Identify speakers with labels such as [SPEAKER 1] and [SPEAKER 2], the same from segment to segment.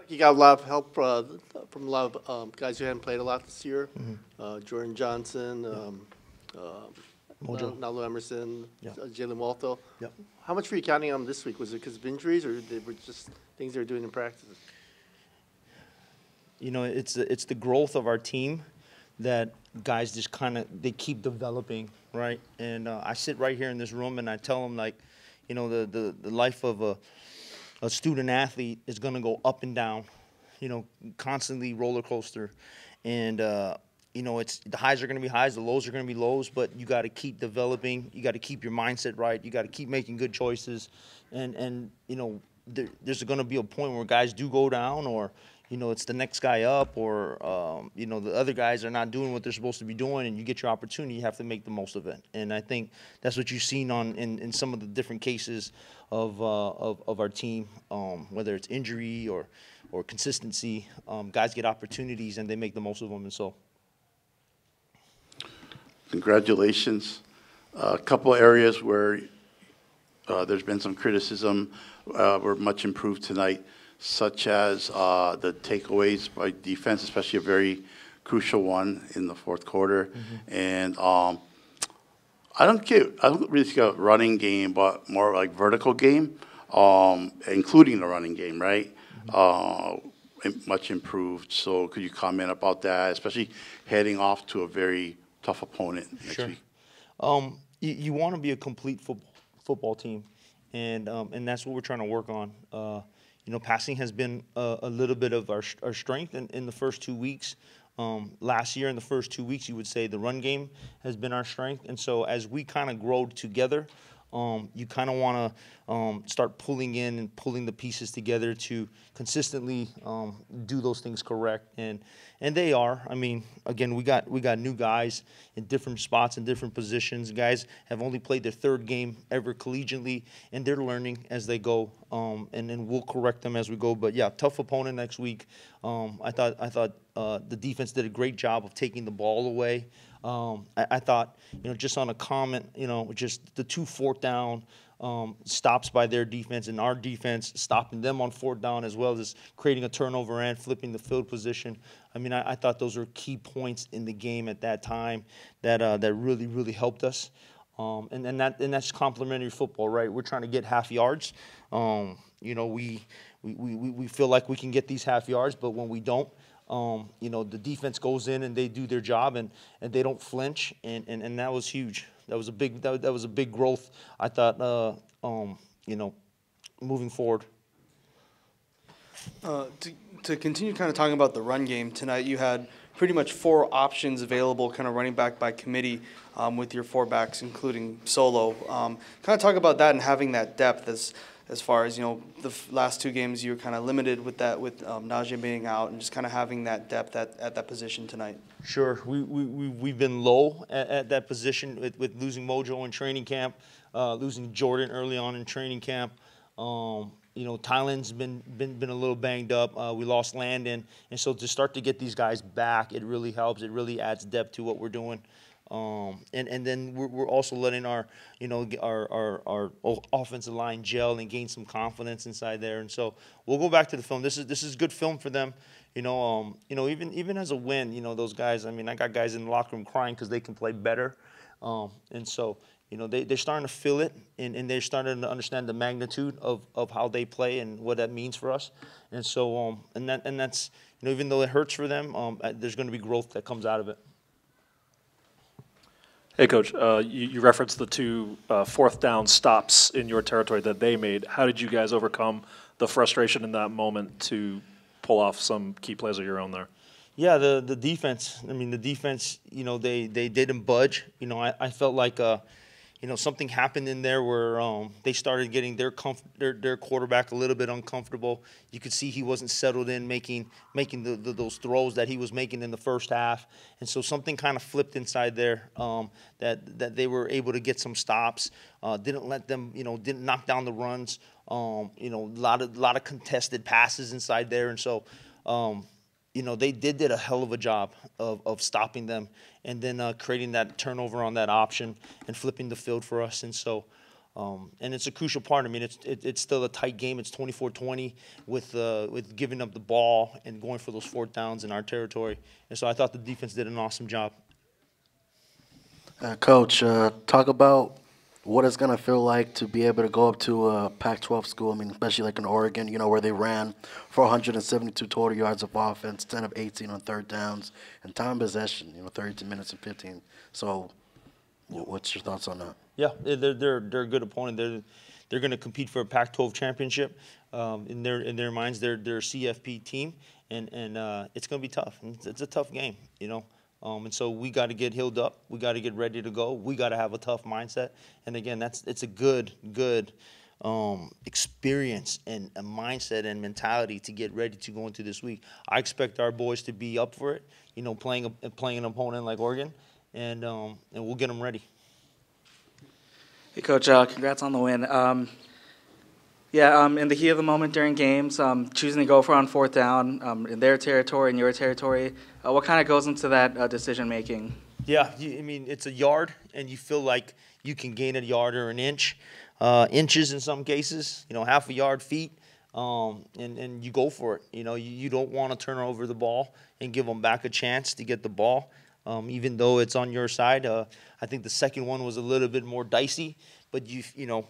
[SPEAKER 1] you got a lot of help from a lot of guys who hadn't played a lot this year. Jordan Johnson, Nalo Emerson, Jalen Walto.
[SPEAKER 2] Yep.
[SPEAKER 1] How much were you counting on them this week? Was it because of injuries, or they were just things they were doing in practice?
[SPEAKER 2] You know, it's the growth of our team that guys just they keep developing, right? And I sit right here in this room and I tell them, like, you know, the life of a student athlete is going to go up and down, you know, constantly roller coaster. And, you know, the highs are going to be highs, the lows are going to be lows, but you got to keep developing. You got to keep your mindset right. You got to keep making good choices. And you know, there's going to be a point where guys do go down, or, you know, it's the next guy up, or, you know, the other guys are not doing what they're supposed to be doing, and you get your opportunity, you have to make the most of it. And I think that's what you've seen in some of the different cases of our team, whether it's injury or consistency. Guys get opportunities, and they make the most of them, and so.
[SPEAKER 3] Congratulations. A couple areas where there's been some criticism were much improved tonight, such as the takeaways by defense, especially a very crucial one in the fourth quarter. And I don't really see a running game, but more like vertical game, including the running game, right? Much improved. So could you comment about that, especially heading off to a very tough opponent next week?
[SPEAKER 2] You want to be a complete football team, and that's what we're trying to work on. You know, passing has been a little bit of our strength in the first 2 weeks. Last year, in the first 2 weeks, you would say the run game has been our strength. And so as we kind of grow together, you kind of want to start pulling in and pulling the pieces together to consistently do those things correct. And they are. I mean, again, we got new guys in different spots and different positions. Guys have only played their third game ever collegiately, and they're learning as they go. And then we'll correct them as we go. But yeah, tough opponent next week. I thought the defense did a great job of taking the ball away. I thought, you know, just on a comment, you know, just the 2 fourth down stops by their defense and our defense stopping them on fourth down, as well as creating a turnover and flipping the field position. I mean, I thought those were key points in the game at that time that really, really helped us. And that's complementary football, right? We're trying to get half yards. You know, we feel like we can get these half yards, but when we don't, you know, the defense goes in and they do their job, and they don't flinch, and that was huge. That was a big growth, I thought, you know, moving forward.
[SPEAKER 4] To continue kind of talking about the run game tonight, you had pretty much 4 options available, kind of running back by committee, with your 4 backs, including Solo. Kind of talk about that and having that depth as far as, you know, the last 2 games you were kind of limited with that, with Najee being out, and just kind of having that depth at that position tonight. Sure.
[SPEAKER 2] We've been low at that position with losing Mojo in training camp, losing Jordan early on in training camp. You know, Tylen's been a little banged up. We lost Landon, and so to start to get these guys back, it really helps. It really adds depth to what we're doing. And then we're also letting our offensive line gel and gain some confidence inside there. And so we'll go back to the film. This is good film for them. You know, even as a win, you know, those guys. I mean, I got guys in the locker room crying because they can play better. And so, you know, they're starting to feel it, and they're starting to understand the magnitude of how they play and what that means for us. And so, and that's, you know, even though it hurts for them, there's going to be growth that comes out of it.
[SPEAKER 5] Hey, Coach, you referenced the 2 fourth down stops in your territory that they made. How did you guys overcome the frustration in that moment to pull off some key plays of your own there?
[SPEAKER 2] Yeah, the defense. I mean, the defense, you know, they didn't budge. You know, I felt like, you know, something happened in there where they started getting their quarterback a little bit uncomfortable. You could see he wasn't settled in making those throws that he was making in the first half. And so something kind of flipped inside there, that they were able to get some stops, didn't let them, you know, didn't knock down the runs, you know, a lot of contested passes inside there. And so, you know, they did a hell of a job of stopping them and then creating that turnover on that option and flipping the field for us. And so, And it's a crucial part. I mean, it's still a tight game. It's 24-20 with giving up the ball and going for those fourth downs in our territory. And so I thought the defense did an awesome job.
[SPEAKER 6] Coach, talk about what it's going to feel like to be able to go up to a Pac-12 school. I mean, especially like in Oregon, you know, where they ran 472 total yards of offense, 10 of 18 on third downs, and time possession, you know, 32 minutes and 15. So what's your thoughts on that?
[SPEAKER 2] Yeah, they're a good opponent. They're going to compete for a Pac-12 championship. In their minds, they're a CFP team, and it's going to be tough. It's a tough game, you know. And so we got to get healed up. We got to get ready to go. We got to have a tough mindset. And again, it's a good experience and a mindset and mentality to get ready to go into this week. I expect our boys to be up for it. You know, playing an opponent like Oregon, and we'll get them ready.
[SPEAKER 7] Hey, Coach, congrats on the win. In the heat of the moment during games, choosing to go for on fourth down in their territory, in your territory, what kind of goes into that decision-making?
[SPEAKER 2] Yeah, I mean, it's a yard, and you feel like you can gain a yard or an inch, inches in some cases, you know, half a yard, feet, and you go for it. You know, you don't want to turn over the ball and give them back a chance to get the ball, even though it's on your side. I think the second one was a little bit more dicey, but in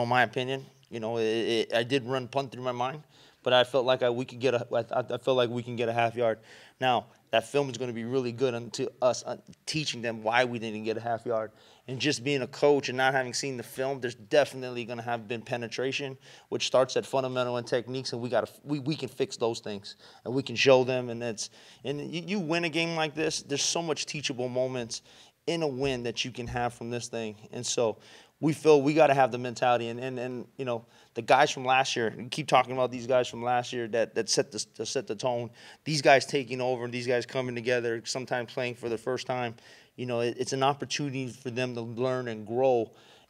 [SPEAKER 2] my opinion, you know, I did run punt through my mind, but I felt like we can get a half yard. Now that film is going to be really good unto us teaching them why we didn't get a half yard. And just being a coach and not having seen the film, there's definitely going to have been penetration, which starts at fundamental and techniques, and we can fix those things, and we can show them. And you win a game like this, there's so much teachable moments in a win that you can have from this thing. And so we feel we got to have the mentality, and you know, the guys from last year. We keep talking about these guys from last year that set the tone. These guys taking over, these guys coming together, sometimes playing for the first time. You know, it's an opportunity for them to learn and grow,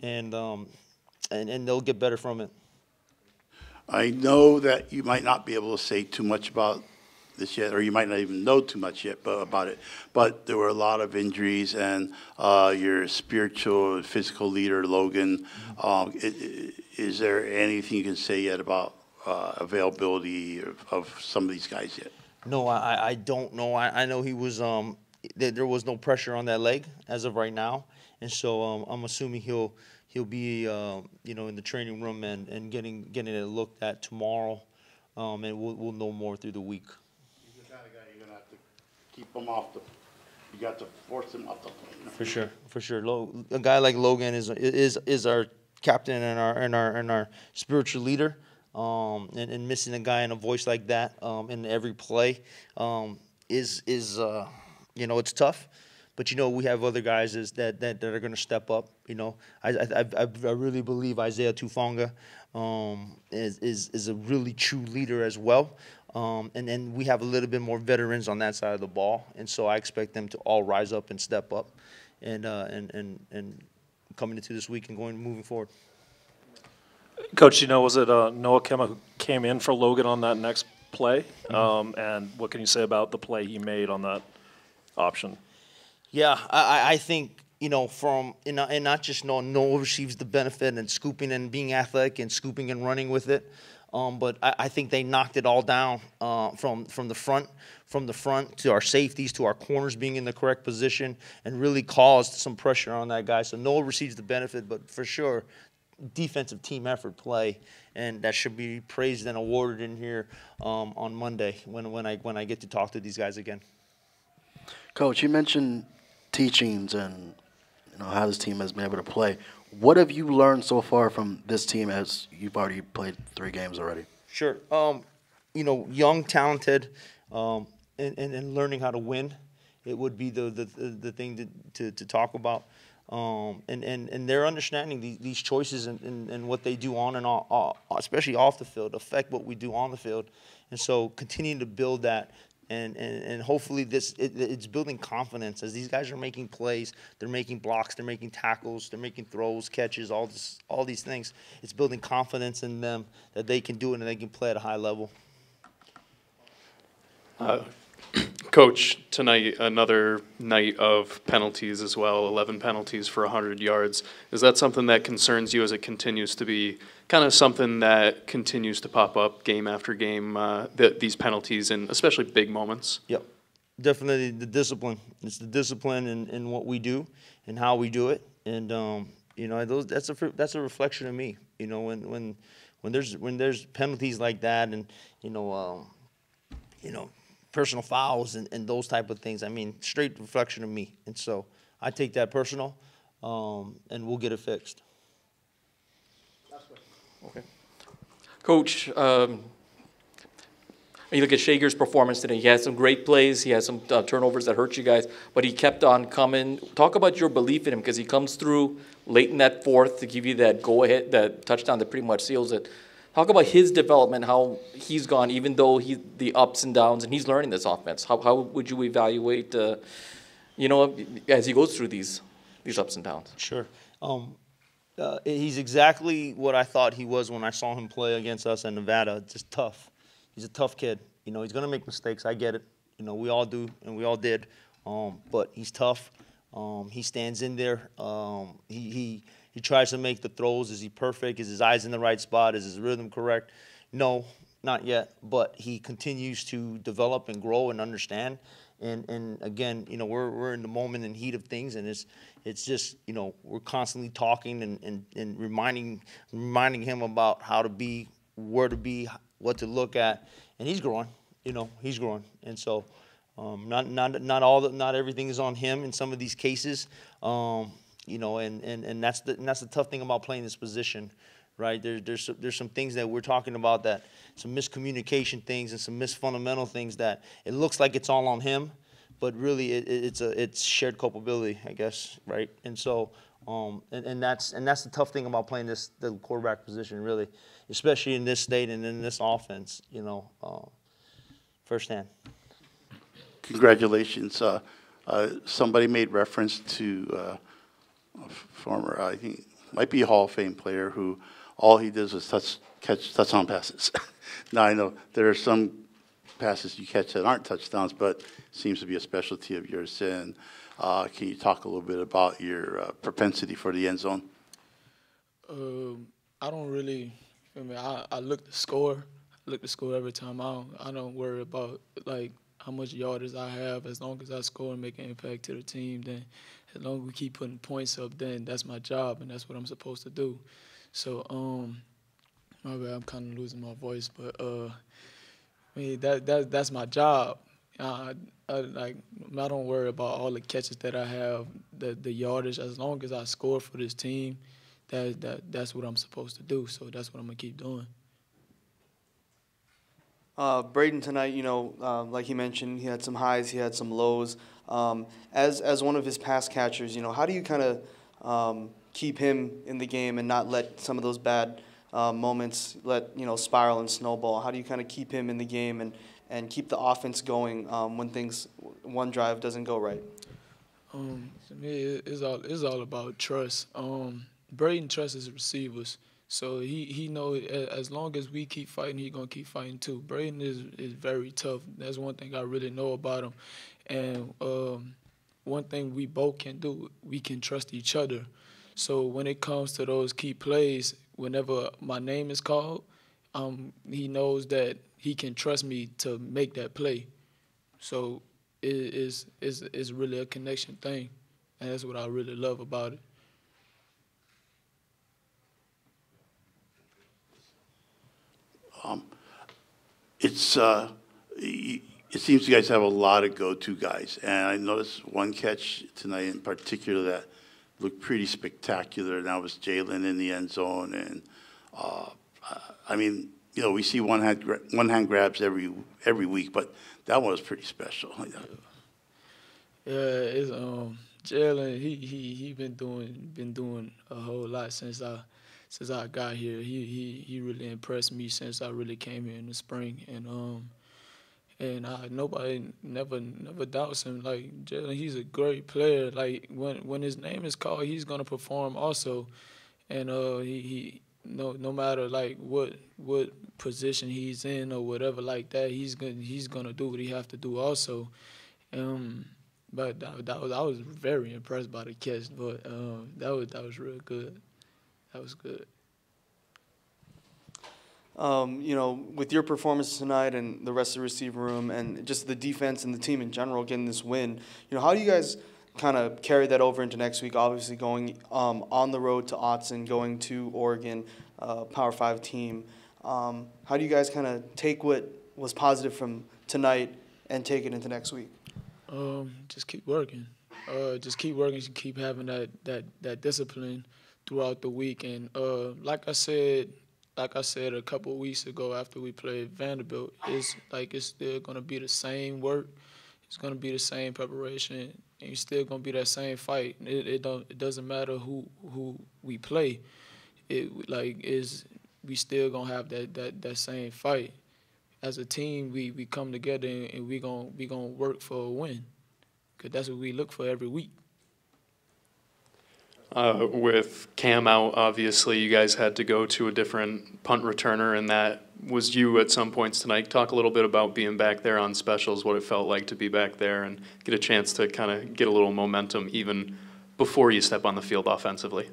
[SPEAKER 2] and they'll get better from it.
[SPEAKER 3] I know that you might not be able to say too much about this yet, or you might not even know too much yet about it, but there were a lot of injuries, and your spiritual and physical leader, Logan, is there anything you can say yet about availability of some of these guys yet?
[SPEAKER 2] No, I don't know. I know he was there was no pressure on that leg as of right now, and so I'm assuming he'll be in the training room and getting it looked at tomorrow, and we'll know more through the week.
[SPEAKER 3] He's the kind of guy you're gonna have to keep him off the. You got to force him off the plane.
[SPEAKER 2] For sure. A guy like Logan is our captain and our spiritual leader, and missing a guy in a voice like that in every play is it's tough. But we have other guys that are going to step up. I really believe Isaiah Tufonga is a really true leader as well. And then we have a little bit more veterans on that side of the ball, and so I expect them to all rise up and step up, and coming into this week and moving forward.
[SPEAKER 5] Coach, was it Noah Kemma who came in for Logan on that next play? Mm-hmm. And what can you say about the play he made on that option?
[SPEAKER 2] Yeah, I think and not just Noah receives the benefit and scooping and being athletic and scooping and running with it. But I think they knocked it all down from the front to our safeties to our corners being in the correct position, and really caused some pressure on that guy. So Noah receives the benefit, but for sure, defensive team effort play, and that should be praised and awarded in here on Monday when I get to talk to these guys again.
[SPEAKER 6] Coach, you mentioned teachings and how this team has been able to play. What have you learned so far from this team, as you've already played 3 games already?
[SPEAKER 2] Sure. Young, talented, and learning how to win. It would be the thing to talk about. And they're understanding these choices and what they do on and off, especially off the field, affect what we do on the field. And so continuing to build that. And hopefully it's building confidence as these guys are making plays, they're making blocks, they're making tackles, they're making throws, catches, all these things. It's building confidence in them that they can do it and they can play at a high level.
[SPEAKER 8] Coach, tonight another night of penalties as well, 11 penalties for 100 yards. Is that something that concerns you as it continues to be kind of something that continues to pop up game after game, these penalties and especially big moments?
[SPEAKER 2] Yep, definitely the discipline. It's the discipline in what we do and how we do it, and you know, that's a reflection of me. You know, when there's penalties like that, and you know, personal fouls and those type of things. I mean, straight reflection of me, and so I take that personal, and we'll get it fixed.
[SPEAKER 9] Okay. Coach, you look at Shager's performance today. He had some great plays. He had some turnovers that hurt you guys, but he kept on coming. Talk about your belief in him, because he comes through late in that fourth to give you that go-ahead, that touchdown that pretty much seals it. Talk about his development, how he's gone, even though the ups and downs, and he's learning this offense. How would you evaluate, you know, as he goes through these ups and downs?
[SPEAKER 2] Sure. He's exactly what I thought he was when I saw him play against us in Nevada. Just tough. He's a tough kid. You know, he's going to make mistakes. I get it. You know, we all do, and we all did. But he's tough. He stands in there. He tries to make the throws. Is he perfect? Is his eyes in the right spot? Is his rhythm correct? No, not yet. But he continues to develop and grow and understand. And again, you know, we're in the moment and heat of things, and it's just, you know, we're constantly talking and reminding him about how to be, where to be, what to look at, and he's growing. You know, he's growing, and so not everything is on him in some of these cases. You know, and that's the tough thing about playing this position, right? There's some things that we're talking about, that some miscommunication things and some misfundamental things that it looks like it's all on him, but really it's shared culpability, I guess, right? And so and that's the tough thing about playing the quarterback position, really, especially in this state and in this offense, you know, firsthand.
[SPEAKER 3] Congratulations. Somebody made reference to a former, I think, might be a Hall of Fame player who all he does is catch touchdown passes. Now, I know there are some passes you catch that aren't touchdowns, but seems to be a specialty of yours. And can you talk a little bit about your propensity for the end zone?
[SPEAKER 10] I don't really, I look to score. I look to score every time. I don't worry about, like, how much yardage I have. As long as I score and make an impact to the team, then as long as we keep putting points up, then that's my job, and that's what I'm supposed to do. So, my bad, I'm kind of losing my voice, but I mean, that's my job. I don't worry about all the catches that I have, the yardage. As long as I score for this team, that's what I'm supposed to do. So that's what I'm gonna keep doing.
[SPEAKER 4] Braden tonight, you know, like he mentioned, he had some highs, he had some lows. As one of his pass catchers, you know, how do you kind of keep him in the game and not let some of those bad moments spiral and snowball? How do you kind of keep him in the game and keep the offense going when one drive doesn't go right?
[SPEAKER 10] To me, it's all about trust. Braden trusts his receivers. So he knows as long as we keep fighting, he's going to keep fighting too. Braden is very tough. That's one thing I really know about him. And one thing we both can do, we can trust each other. So when it comes to those key plays, whenever my name is called, he knows that he can trust me to make that play. So it's really a connection thing, and that's what I really love about it.
[SPEAKER 3] It seems you guys have a lot of go-to guys, and I noticed one catch tonight in particular that looked pretty spectacular, and that was Jalen in the end zone. And I mean, you know, we see one hand grabs every week, but that one was pretty special.
[SPEAKER 10] Yeah, it's Jalen. He been doing a whole lot since I got here. He really impressed me since I really came here in the spring, and nobody never doubts him. Like Jalen, he's a great player. Like when his name is called, he's gonna perform also, and he no matter like what position he's in or whatever like that, he's gonna do what he have to do also. But I was very impressed by the catch. But that was real good. That was good.
[SPEAKER 4] With your performance tonight and the rest of the receiver room and just the defense and the team in general getting this win, how do you guys kind of carry that over into next week? Obviously going on the road to Autzen, going to Oregon, Power 5 team. How do you guys kind of take what was positive from tonight and take it into next week?
[SPEAKER 10] Just keep working. Just keep having that discipline throughout the week. And like I said a couple of weeks ago after we played Vanderbilt, it's still gonna be the same work. It's gonna be the same preparation, and it's still gonna be that same fight. It doesn't matter who we play. We still gonna have that same fight. As a team, we come together and we gonna work for a win, 'cause that's what we look for every week.
[SPEAKER 8] With Cam out, obviously, you guys had to go to a different punt returner, and that was you at some points tonight. Talk a little bit about being back there on specials, what it felt like to be back there and get a chance to kind of get a little momentum even before you step on the field offensively.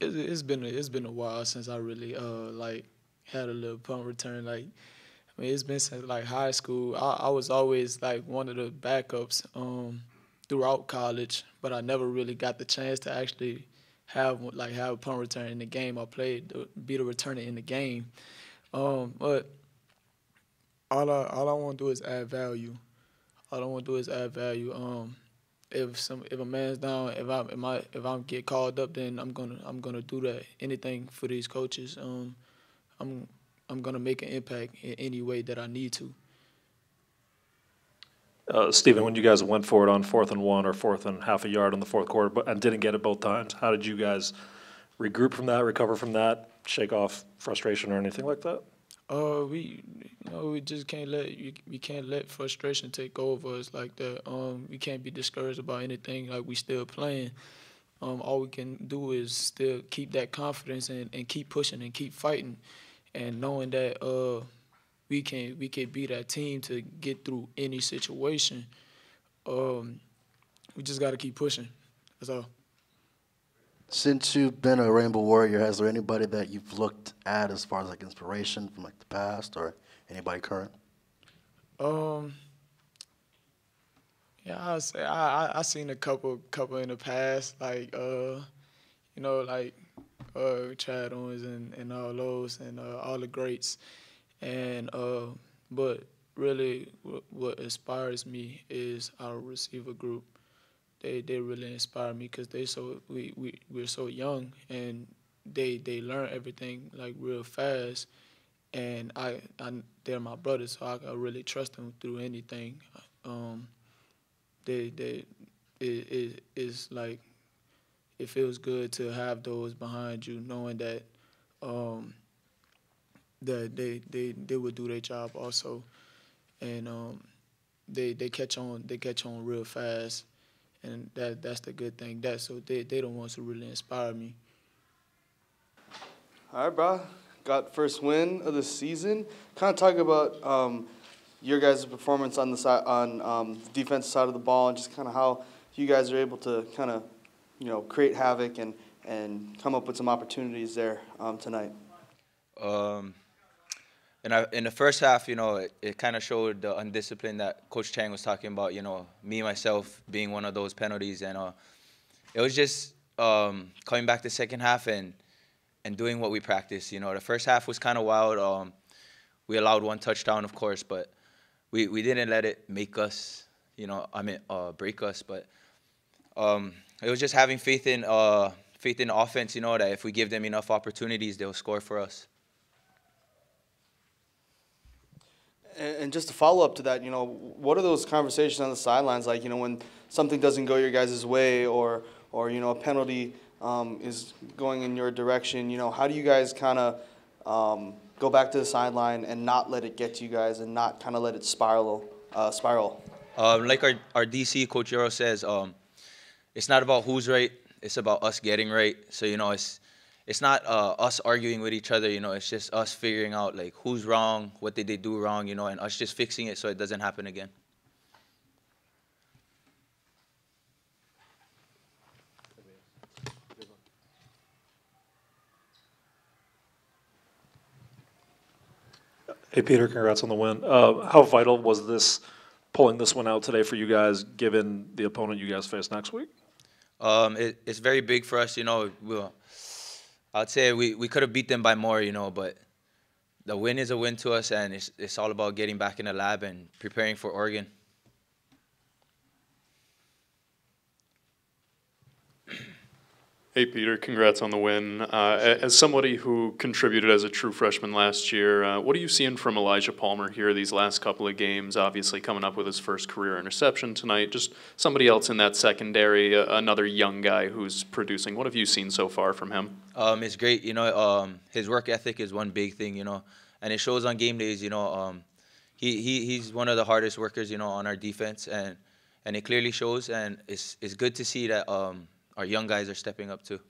[SPEAKER 10] It's been a while since I really had a little punt return. It's been since high school. I was always one of the backups throughout college, but I never really got the chance to actually have a punt return in the game. I played to be the returner in the game, but all I want to do is add value. If a man's down, if I get called up, then I'm gonna do that. Anything for these coaches. I'm gonna make an impact in any way that I need to.
[SPEAKER 5] Steven, when you guys went for it on 4th and 1 or 4th and half a yard in the fourth quarter, and didn't get it both times, how did you guys regroup from that, recover from that, shake off frustration or anything like that?
[SPEAKER 10] We just can't let frustration take over us like that. We can't be discouraged about anything. We still playing. All we can do is still keep that confidence and keep pushing and keep fighting, and knowing that we can be that team to get through any situation. We just got to keep pushing. That's all.
[SPEAKER 6] Since you've been a Rainbow Warrior, has there anybody that you've looked at as far as inspiration from the past, or anybody current?
[SPEAKER 10] Yeah, I'll say I seen a couple in the past, Chad Owens and all those and all the greats, and but really what inspires me is our receiver group. They really inspire me because we're so young, and they learn everything real fast, and they're my brothers, so I really trust them through anything. It feels good to have those behind you, knowing that they would do their job also, and they catch on real fast, and that's the good thing. They're the ones who really inspire me.
[SPEAKER 4] All right, bro. Got first win of the season. Kind of talk about your guys' performance on the side, on the defensive side of the ball, and just kind of how you guys are able to kind of, create havoc and come up with some opportunities there tonight.
[SPEAKER 11] In the first half, it kind of showed the undiscipline that Coach Chang was talking about. Me myself being one of those penalties, and it was just coming back the second half and doing what we practiced. The first half was kind of wild. We allowed one touchdown, of course, but we didn't let it make us, break us. But it was just having faith in the offense, that if we give them enough opportunities, they'll score for us.
[SPEAKER 4] And just to follow up to that, what are those conversations on the sidelines like? When something doesn't go your guys' way, or a penalty is going in your direction. How do you guys kind of go back to the sideline and not let it get to you guys, and not kind of let it spiral?
[SPEAKER 11] Like our DC, Coach Euro says, it's not about who's right. It's about us getting right. So, it's not us arguing with each other. It's just us figuring out, who's wrong, what did they do wrong, and us just fixing it so it doesn't happen again.
[SPEAKER 5] Hey, Peter, congrats on the win. How vital was this, pulling this one out today for you guys, given the opponent you guys face next week?
[SPEAKER 11] It's very big for us, you know. I'd say we could have beat them by more, you know, but the win is a win to us, and it's all about getting back in the lab and preparing for Oregon.
[SPEAKER 8] Hey, Peter, congrats on the win. As somebody who contributed as a true freshman last year, what are you seeing from Elijah Palmer here these last couple of games? Obviously coming up with his first career interception tonight. Just somebody else in that secondary, another young guy who's producing. What have you seen so far from him?
[SPEAKER 11] It's great, you know. His work ethic is one big thing, you know, and it shows on game days, you know. He's one of the hardest workers, you know, on our defense, and it clearly shows, and it's good to see that our young guys are stepping up too.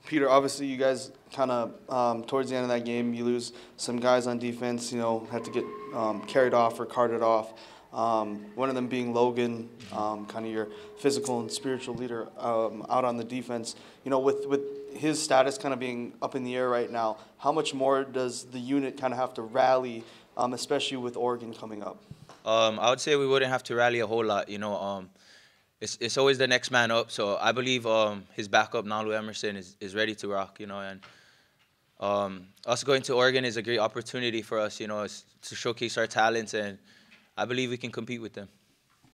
[SPEAKER 4] Peter, obviously you guys kind of, towards the end of that game, you lose some guys on defense, you know, had to get carried off or carted off. One of them being Logan, kind of your physical and spiritual leader out on the defense. You know, with his status kind of being up in the air right now, how much more does the unit kind of have to rally, especially with Oregon coming up?
[SPEAKER 11] I would say we wouldn't have to rally a whole lot, you know. It's always the next man up, so I believe his backup, Nalu Emerson, is ready to rock, you know, and us going to Oregon is a great opportunity for us, you know, to showcase our talents, and I believe we can compete with them.